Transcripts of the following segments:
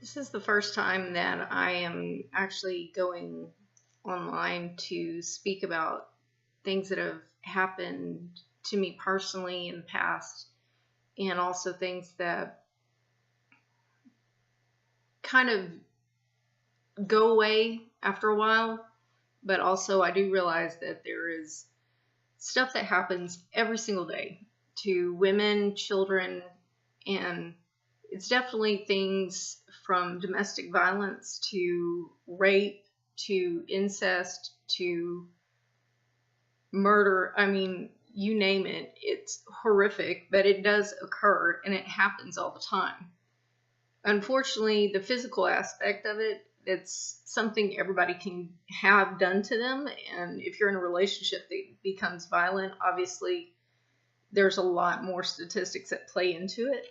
This is the first time that I am actually going online to speak about things that have happened to me personally in the past, and also things that kind of go away after a while. But also, I do realize that there is stuff that happens every single day to women, children, and it's definitely things from domestic violence to rape to incest to murder. I mean, you name it, it's horrific, but it does occur and it happens all the time. Unfortunately, the physical aspect of it, it's something everybody can have done to them. And if you're in a relationship that becomes violent, obviously there's a lot more statistics that play into it.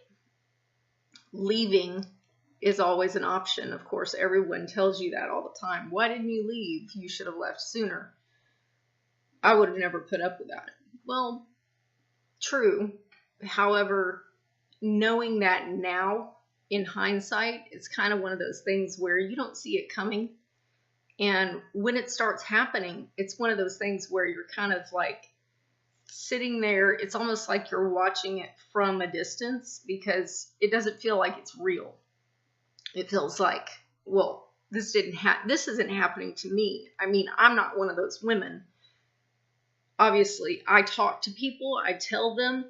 Leaving is always an option. Of course, everyone tells you that all the time. Why didn't you leave? You should have left sooner. I would have never put up with that. Well, true. However, knowing that now in hindsight, it's kind of one of those things where you don't see it coming. And when it starts happening, it's one of those things where you're kind of like sitting there. It's almost like you're watching it from a distance because it doesn't feel like it's real. It feels like, well, this isn't happening to me. I mean, I'm not one of those women. Obviously, I talk to people, I tell them,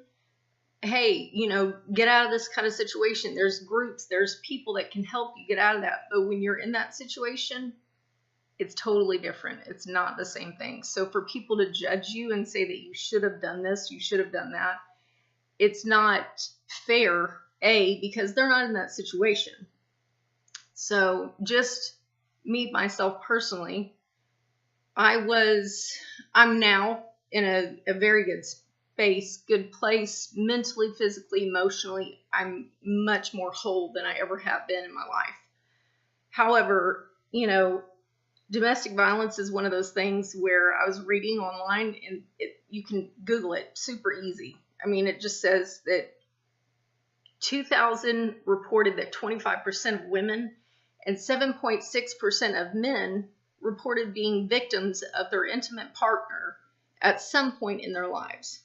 hey, get out of this kind of situation. There's groups, there's people that can help you get out of that. But when you're in that situation, it's totally different. It's not the same thing. So for people to judge you and say that you should have done this, you should have done that, it's not fair, because they're not in that situation. So just me, myself personally, I'm now in a very good space, good place, mentally, physically, emotionally. I'm much more whole than I ever have been in my life. However, domestic violence is one of those things where I was reading online, and you can Google it super easy. I mean, it just says that 2000 reported that 25% of women and 7.6% of men reported being victims of their intimate partner at some point in their lives.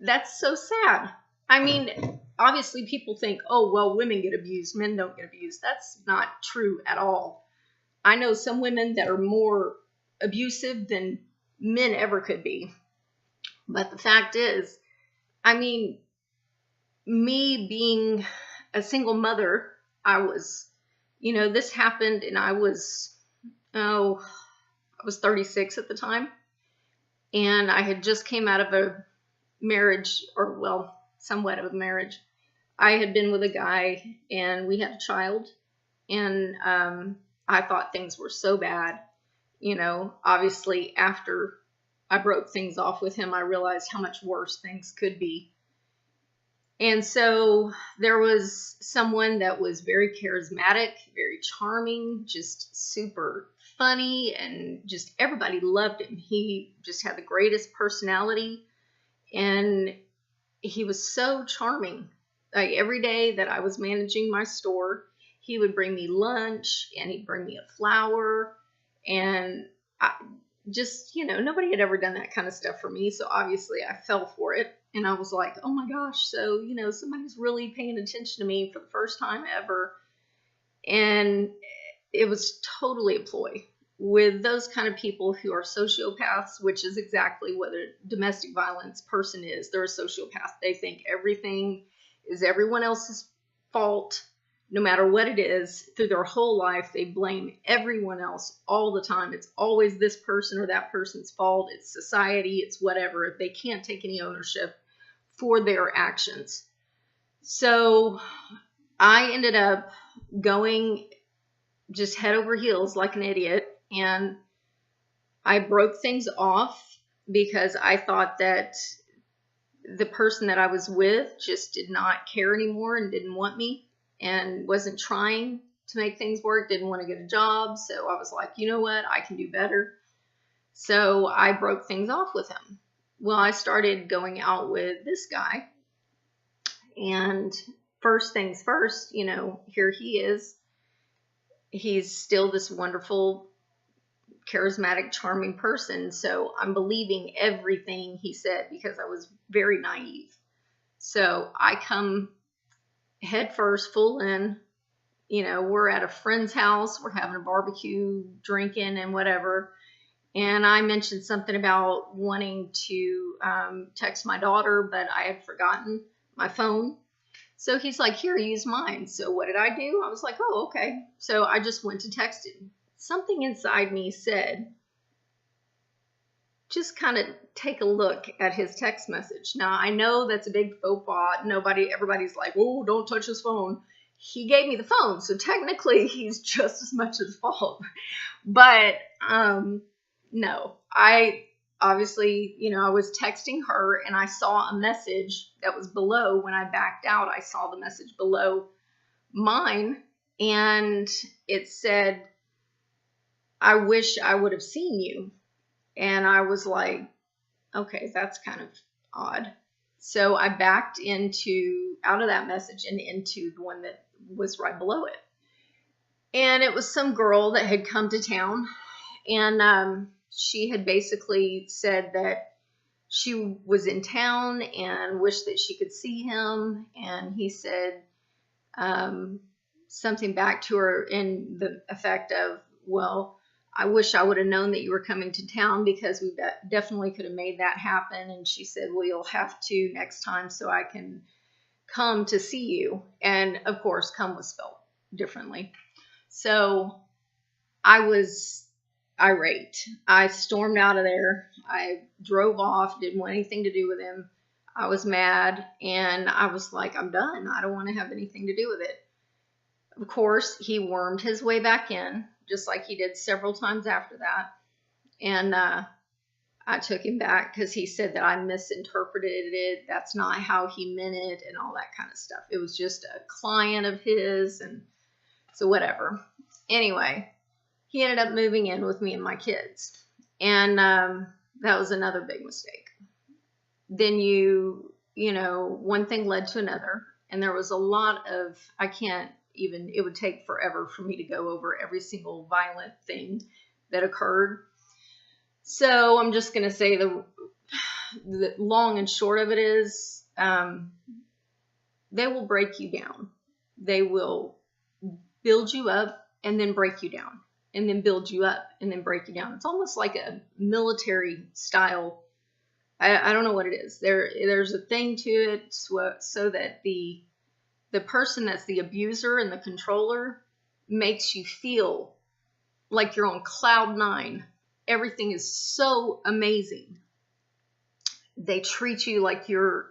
That's so sad. I mean, obviously people think, oh, well, women get abused, men don't get abused. That's not true at all. I know some women that are more abusive than men ever could be. But the fact is, I mean, me being a single mother, this happened and I was 36 at the time. And I had just came out of a marriage, or well, somewhat of a marriage. I had been with a guy and we had a child, and I thought things were so bad. Obviously after I broke things off with him, I realized how much worse things could be. And so there was someone that was very charismatic, very charming, just super funny, and just everybody loved him. He just had the greatest personality, and he was so charming. Like every day that I was managing my store, he would bring me lunch and he'd bring me a flower, and nobody had ever done that kind of stuff for me. So obviously I fell for it. And I was like, oh my gosh, so, somebody's really paying attention to me for the first time ever. And it was totally a ploy with those kind of people who are sociopaths, which is exactly what a domestic violence person is. They're a sociopath. They think everything is everyone else's fault, no matter what it is. Through their whole life, they blame everyone else all the time. It's always this person or that person's fault. It's society. It's whatever. They can't take any ownership for their actions. So I ended up going just head over heels like an idiot, and I broke things off because I thought that the person that I was with just did not care anymore and didn't want me and wasn't trying to make things work, didn't want to get a job. So I was like, you know what, I can do better. So I broke things off with him. Well, I started going out with this guy, and first things first, here he is. he's still this wonderful, charismatic, charming person. So I'm believing everything he said because I was very naive. So I come head first, full in. We're at a friend's house. We're having a barbecue, drinking, and whatever. And I mentioned something about wanting to text my daughter, but I had forgotten my phone. So he's like, here, use mine. So what did I do? I was like, oh, okay. So I just went to text him. Something inside me said, just kind of take a look at his text message. Now, I know that's a big faux pas. Everybody's like, oh, don't touch his phone. He gave me the phone, so technically he's just as much at fault. But no, I obviously, I was texting her and I saw a message that was below. When I backed out, I saw the message below mine, and it said, I wish I would have seen you. And I was like, okay, that's kind of odd. So I backed out of that message and into the one that was right below it. And it was some girl that had come to town, and she had basically said that she was in town and wished that she could see him. And he said something back to her in the effect of, well, I wish I would have known that you were coming to town because we definitely could have made that happen. And she said, well, you'll have to next time so I can come to see you. And of course, come was spelled differently. So I was irate. I stormed out of there. I drove off, didn't want anything to do with him. I was mad, and I was like, I'm done. I don't want to have anything to do with it. Of course, he wormed his way back in, just like he did several times after that. And I took him back because he said that I misinterpreted it. That's not how he meant it and all that kind of stuff. It was just a client of his, and so whatever. Anyway, he ended up moving in with me and my kids. And that was another big mistake. Then one thing led to another. And there was a lot of, it would take forever for me to go over every single violent thing that occurred. So I'm just going to say the long and short of it is, they will break you down. They will build you up and then break you down, and then build you up and then break you down. It's almost like a military style. I don't know what it is. There's a thing to it so that the person that's the abuser and the controller makes you feel like you're on cloud nine. Everything is so amazing. They treat you like you're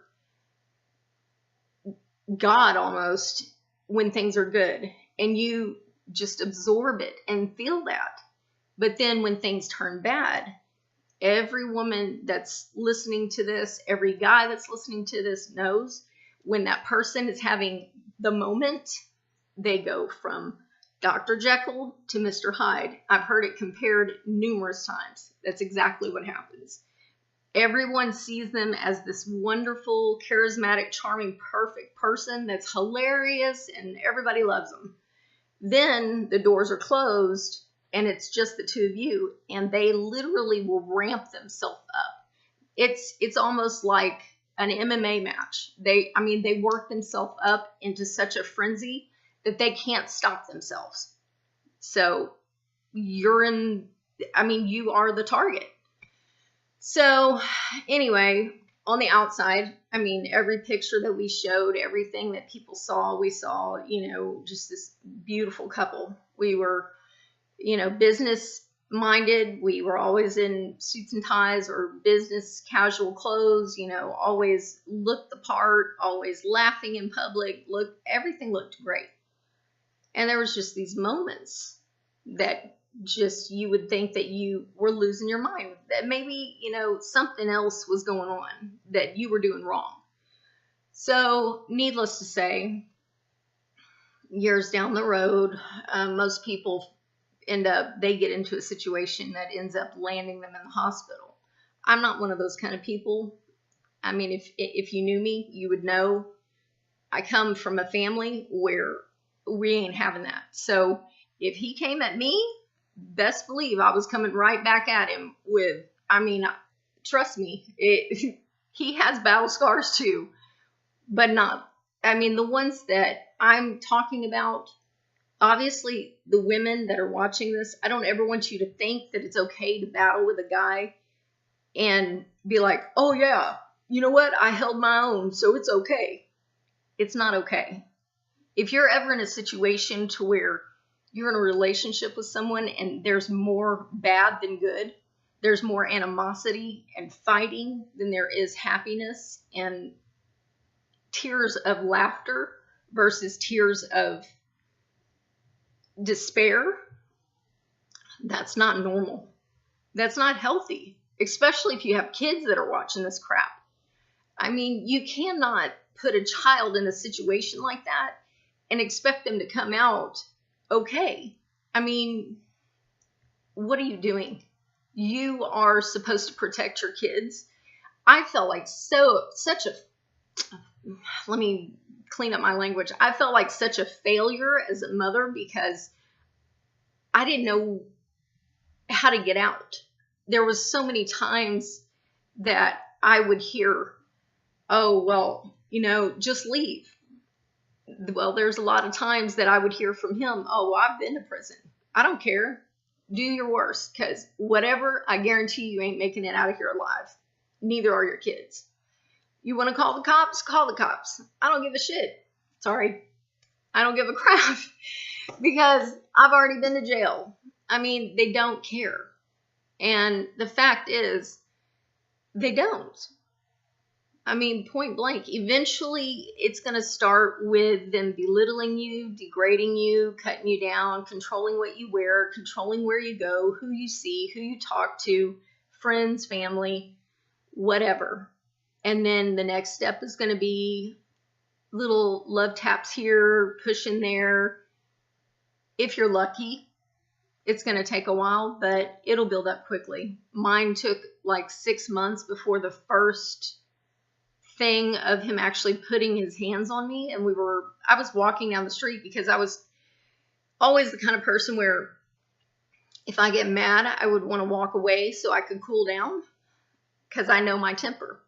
God almost when things are good, and you just absorb it and feel that. But then when things turn bad, every woman that's listening to this, every guy that's listening to this knows when that person is having the moment, they go from Dr. Jekyll to Mr. Hyde. I've heard it compared numerous times. That's exactly what happens. Everyone sees them as this wonderful, charismatic, charming, perfect person that's hilarious and everybody loves them. Then the doors are closed and it's just the two of you, and they literally will ramp themselves up. It's almost like an MMA match. They work themselves up into such a frenzy that they can't stop themselves. So you are the target. So anyway, on the outside, every picture that we showed, everything that people saw, we saw, just this beautiful couple. We were, business minded. We were always in suits and ties or business casual clothes, always looked the part, always laughing in public. Everything looked great. And there was just these moments that just you would think that you were losing your mind, that maybe, something else was going on that you were doing wrong. So needless to say, years down the road, most people they get into a situation that ends up landing them in the hospital. I'm not one of those kind of people. If you knew me, you would know I come from a family where we ain't having that. So If he came at me, best believe I was coming right back at him with, I mean, trust me, he has battle scars too, but not, I mean, the ones that I'm talking about, obviously the women that are watching this, I don't ever want you to think that it's okay to battle with a guy and be like, oh yeah, you know what? I held my own, so it's okay. It's not okay. If you're ever in a situation to where you're in a relationship with someone and there's more bad than good, there's more animosity and fighting than there is happiness and tears of laughter versus tears of despair, that's not normal. That's not healthy, especially if you have kids that are watching this crap. I mean, you cannot put a child in a situation like that and expect them to come out okay. I mean, what are you doing? You are supposed to protect your kids. I felt like let me clean up my language. I felt like such a failure as a mother because I didn't know how to get out. There was so many times that I would hear, oh, well, you know, just leave. Well, there's a lot of times that I would hear from him, oh, well, I've been to prison. I don't care. Do your worst, because whatever, I guarantee you ain't making it out of here alive. Neither are your kids. You want to call the cops? Call the cops. I don't give a shit. Sorry. I don't give a crap because I've already been to jail. I mean, they don't care. And the fact is, they don't. I mean, point blank, eventually it's going to start with them belittling you, degrading you, cutting you down, controlling what you wear, controlling where you go, who you see, who you talk to, friends, family, whatever. And then the next step is going to be little love taps here, pushing there. If you're lucky, it's going to take a while, but it'll build up quickly. Mine took like 6 months before the first thing of him actually putting his hands on me. And I was walking down the street because I was always the kind of person where if I get mad, I would want to walk away so I could cool down because I know my temper.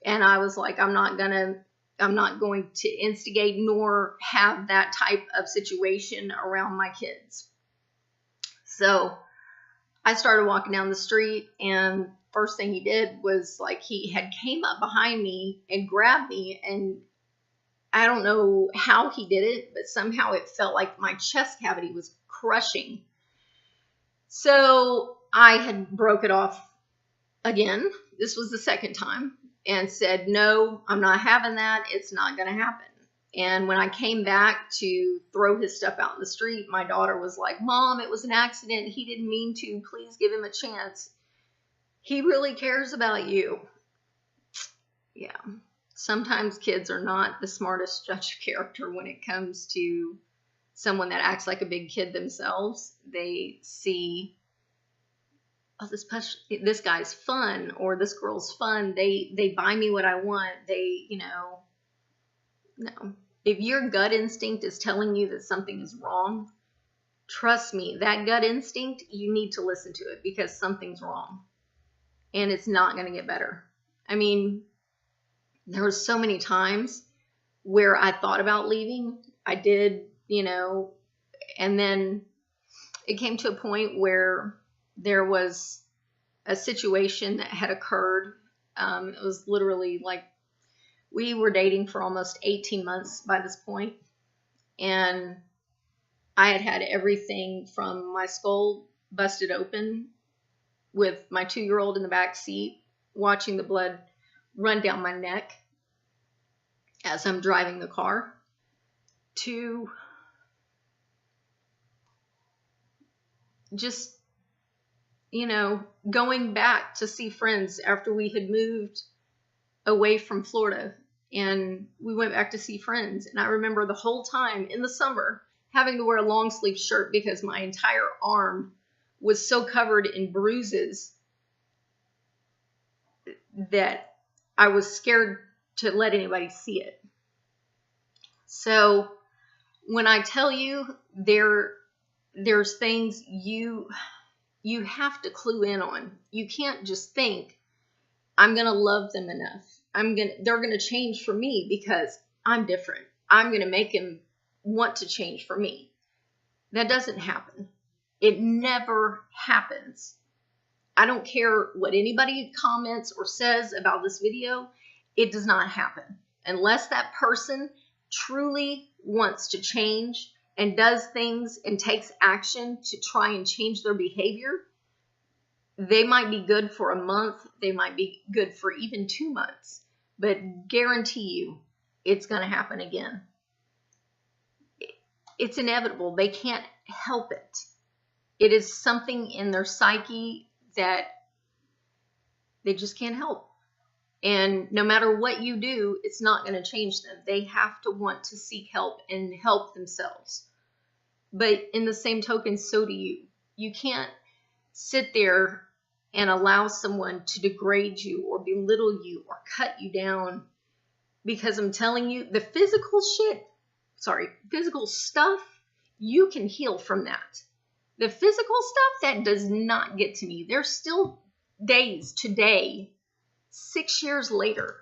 And I was like, I'm not going to instigate nor have that type of situation around my kids. So I started walking down the street, and first thing he did was like he had came up behind me and grabbed me, and I don't know how he did it, but somehow it felt like my chest cavity was crushing. So I had broke it off again. This was the second time, and said, no, I'm not having that. It's not going to happen. And when I came back to throw his stuff out in the street, my daughter was like, Mom, it was an accident. He didn't mean to. Please give him a chance. He really cares about you. Yeah. Sometimes kids are not the smartest judge of character when it comes to someone that acts like a big kid themselves. They see, oh, this guy's fun, or this girl's fun. They buy me what I want. No. If your gut instinct is telling you that something is wrong, trust me, that gut instinct, you need to listen to it because something's wrong. And it's not going to get better. I mean, there were so many times where I thought about leaving. I did, and then it came to a point where there was a situation that had occurred. It was literally like we were dating for almost 18 months by this point, and I had everything from my skull busted open with my 2-year-old in the back seat, watching the blood run down my neck as I'm driving the car, to just, going back to see friends after we had moved away from Florida, and we went back to see friends. And I remember the whole time in the summer having to wear a long sleeve shirt because my entire arm was so covered in bruises that I was scared to let anybody see it. So when I tell you, there there's things you have to clue in on. You can't just think, I'm going to love them enough. They're going to change for me because I'm different. I'm going to make him want to change for me. That doesn't happen. It never happens. I don't care what anybody comments or says about this video. It does not happen. Unless that person truly wants to change and does things and takes action to try and change their behavior, they might be good for a month. They might be good for even 2 months. But guarantee you, it's going to happen again. It's inevitable. They can't help it. It is something in their psyche that they just can't help. And no matter what you do, it's not going to change them. They have to want to seek help and help themselves. But in the same token, so do you. You can't sit there and allow someone to degrade you or belittle you or cut you down, because I'm telling you, the physical stuff, you can heal from that. The physical stuff, that does not get to me. There's still days today, 6 years later,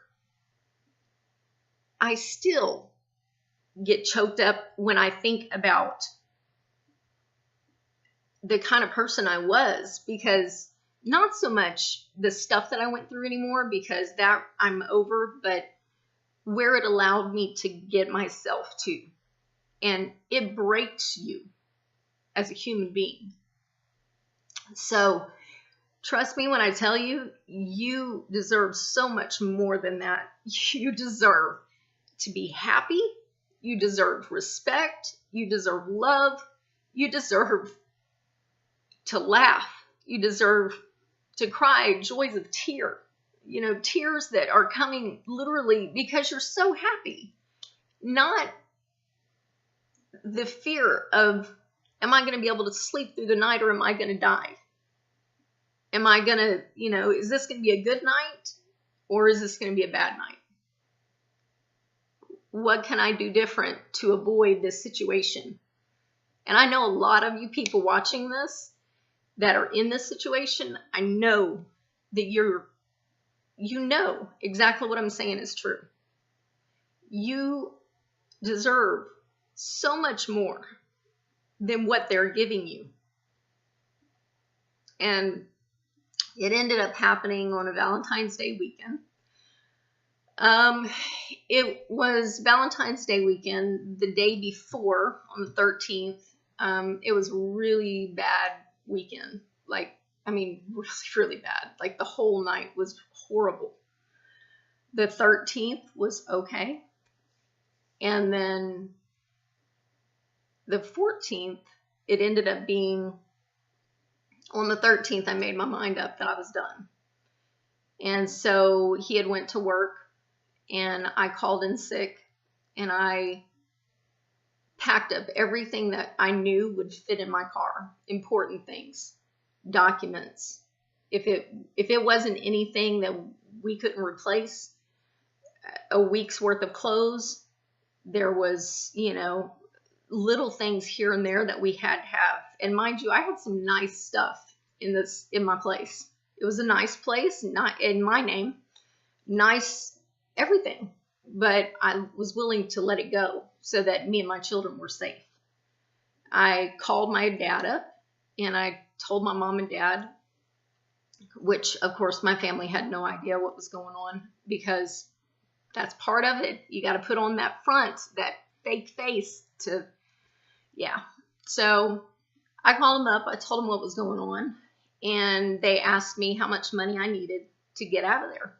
I still get choked up when I think about the kind of person I was, because not so much the stuff that I went through anymore, because that I'm over, but where it allowed me to get myself to. And it breaks you as a human being. So trust me when I tell you, you deserve so much more than that. You deserve to be happy. You deserve respect. You deserve love. You deserve to laugh. You deserve to cry joys of tears. You know, tears that are coming literally because you're so happy. Not the fear of, am I going to be able to sleep through the night or am I going to die? Am I going to, is this going to be a good night or is this going to be a bad night? What can I do different to avoid this situation? And I know a lot of you people watching this that are in this situation, I know that you know exactly what I'm saying is true. You deserve so much more than what they're giving you. And it ended up happening on a Valentine's Day weekend. It was Valentine's Day weekend, the day before, on the 13th. It was a really bad weekend. Really, really bad. Like, the whole night was horrible. The 13th was okay. And then the 14th, it ended up being, on the 13th, I made my mind up that I was done. And so he had went to work, and I called in sick, and I packed up everything that I knew would fit in my car. Important things, documents. If it wasn't anything that we couldn't replace, a week's worth of clothes, there was, little things here and there that we had to have. And mind you, I had some nice stuff in my place. It was a nice place, not in my name, nice everything. But I was willing to let it go so that me and my children were safe. I called my dad up and I told my mom and dad, which of course my family had no idea what was going on, because that's part of it. You got to put on that front, that fake face yeah. So I called them up. I told them what was going on, and they asked me how much money I needed to get out of there.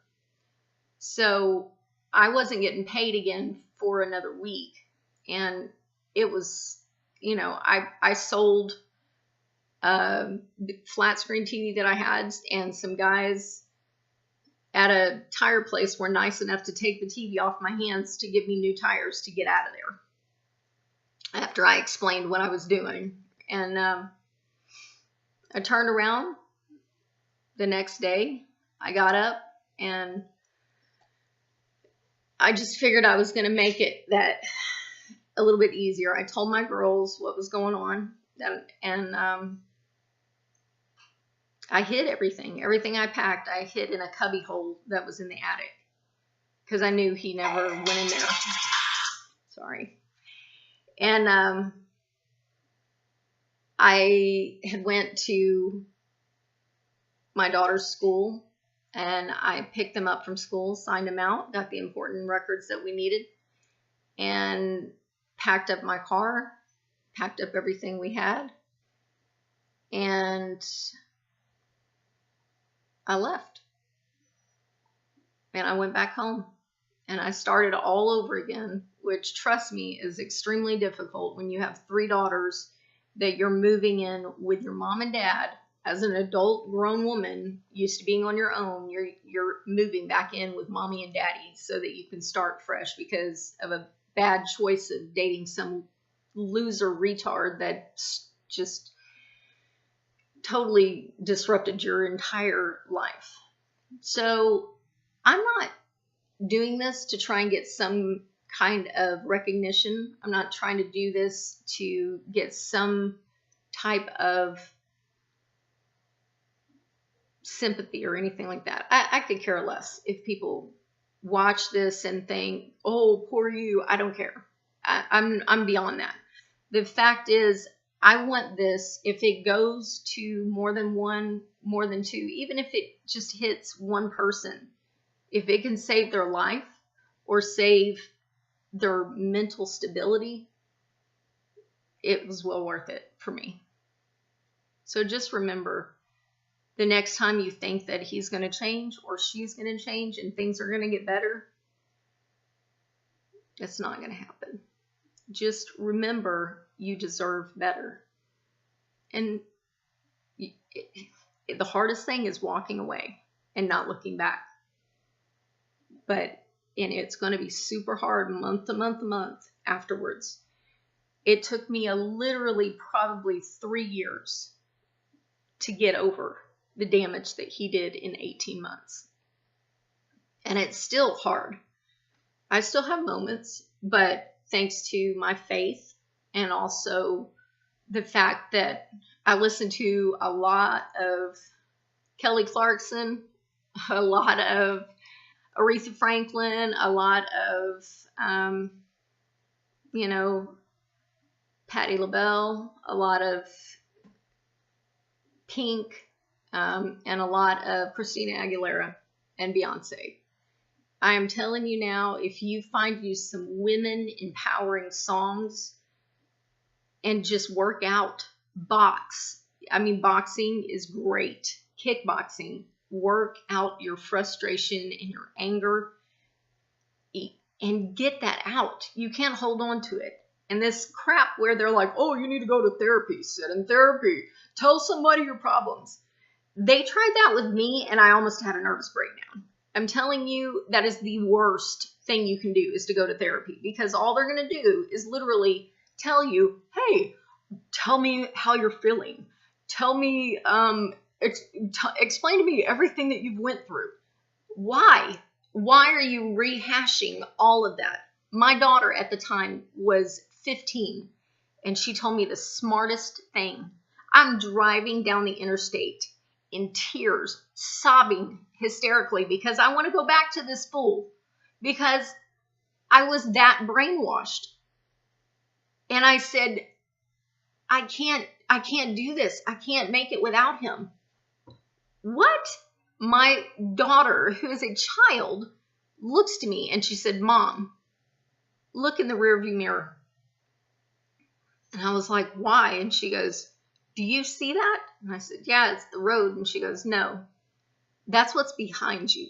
So I wasn't getting paid again for another week. And it was, I sold the flat screen TV that I had, and some guys at a tire place were nice enough to take the TV off my hands to give me new tires to get out of there after I explained what I was doing. And I turned around the next day. I got up and I just figured I was going to make it that a little bit easier. I told my girls what was going on, And I hid everything. Everything I packed, I hid in a cubby hole that was in the attic because I knew he never went in there. Sorry. And I had went to my daughter's school, and I picked them up from school, signed them out, got the important records that we needed, and packed up my car, packed up everything we had, and I left. And I went back home, and I started all over again, which, trust me, is extremely difficult when you have 3 daughters that you're moving in with your mom and dad. As an adult grown woman used to being on your own, you're moving back in with mommy and daddy so that you can start fresh because of a bad choice of dating some loser retard that just totally disrupted your entire life. So I'm not doing this to try and get some kind of recognition. I'm not trying to do this to get some type of sympathy or anything like that. I could care less if people watch this and think, oh, poor you. I don't care. I'm beyond that. The fact is, I want this, if it goes to more than one, more than 2, even if it just hits one person, if it can save their life or save their mental stability, it was well worth it for me. So just remember, the next time you think that he's going to change or she's going to change and things are going to get better, it's not going to happen. Just remember, you deserve better. And the hardest thing is walking away and not looking back. And it's going to be super hard month to month afterwards. It took me literally probably 3 years to get over the damage that he did in 18 months. And it's still hard. I still have moments, but thanks to my faith and also the fact that I listen to a lot of Kelly Clarkson, a lot of Aretha Franklin, a lot of, Patti LaBelle, a lot of Pink, and a lot of Christina Aguilera and Beyonce. I am telling you now, if you find you some women empowering songs and just work out, boxing is great. Kickboxing, work out your frustration and your anger and get that out. You can't hold on to it. And this crap where they're like, oh, you need to go to therapy, sit in therapy, tell somebody your problems. They tried that with me, and I almost had a nervous breakdown. I'm telling you, that is the worst thing you can do, is to go to therapy, because all they're going to do is literally tell you, hey, tell me how you're feeling. Tell me, explain to me everything that you've went through. Why? Why are you rehashing all of that? My daughter at the time was 15, and she told me the smartest thing. I'm driving down the interstate in tears, sobbing hysterically because I want to go back to this fool, because I was that brainwashed. And I said, I can't do this. I can't make it without him. What? My daughter, who is a child, looks to me and she said, Mom, look in the rearview mirror. And I was like, why? And she goes, do you see that? And I said, yeah, it's the road. And she goes, no, that's what's behind you.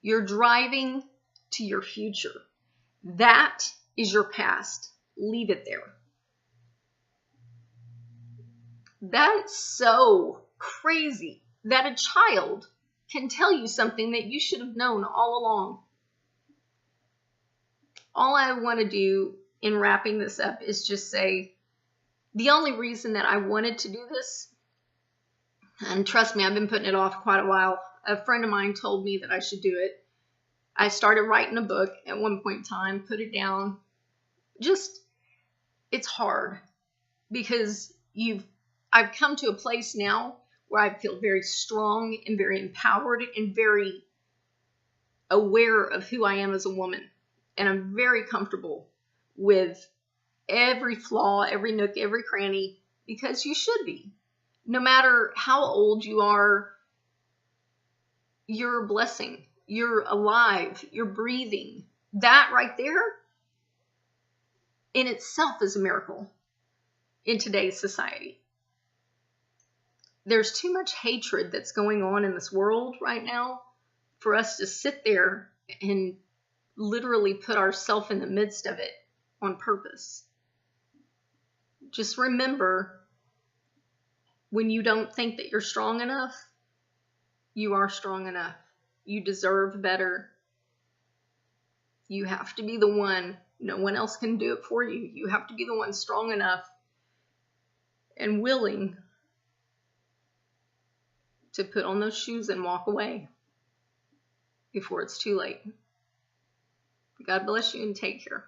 You're driving to your future. That is your past. Leave it there. That's so crazy that a child can tell you something that you should have known all along. All I want to do in wrapping this up is just say, the only reason that I wanted to do this, and trust me, I've been putting it off quite a while. A friend of mine told me that I should do it. I started writing a book at one point in time, put it down. It's hard because I've come to a place now where I feel very strong and very empowered and very aware of who I am as a woman. And I'm very comfortable with every flaw, every nook, every cranny, because you should be. No matter how old you are, you're a blessing. You're alive. You're breathing. That right there in itself is a miracle in today's society. There's too much hatred that's going on in this world right now for us to sit there and literally put ourselves in the midst of it on purpose. Just remember, when you don't think that you're strong enough, you are strong enough. You deserve better. You have to be the one. No one else can do it for you. You have to be the one strong enough and willing to put on those shoes and walk away before it's too late. God bless you and take care.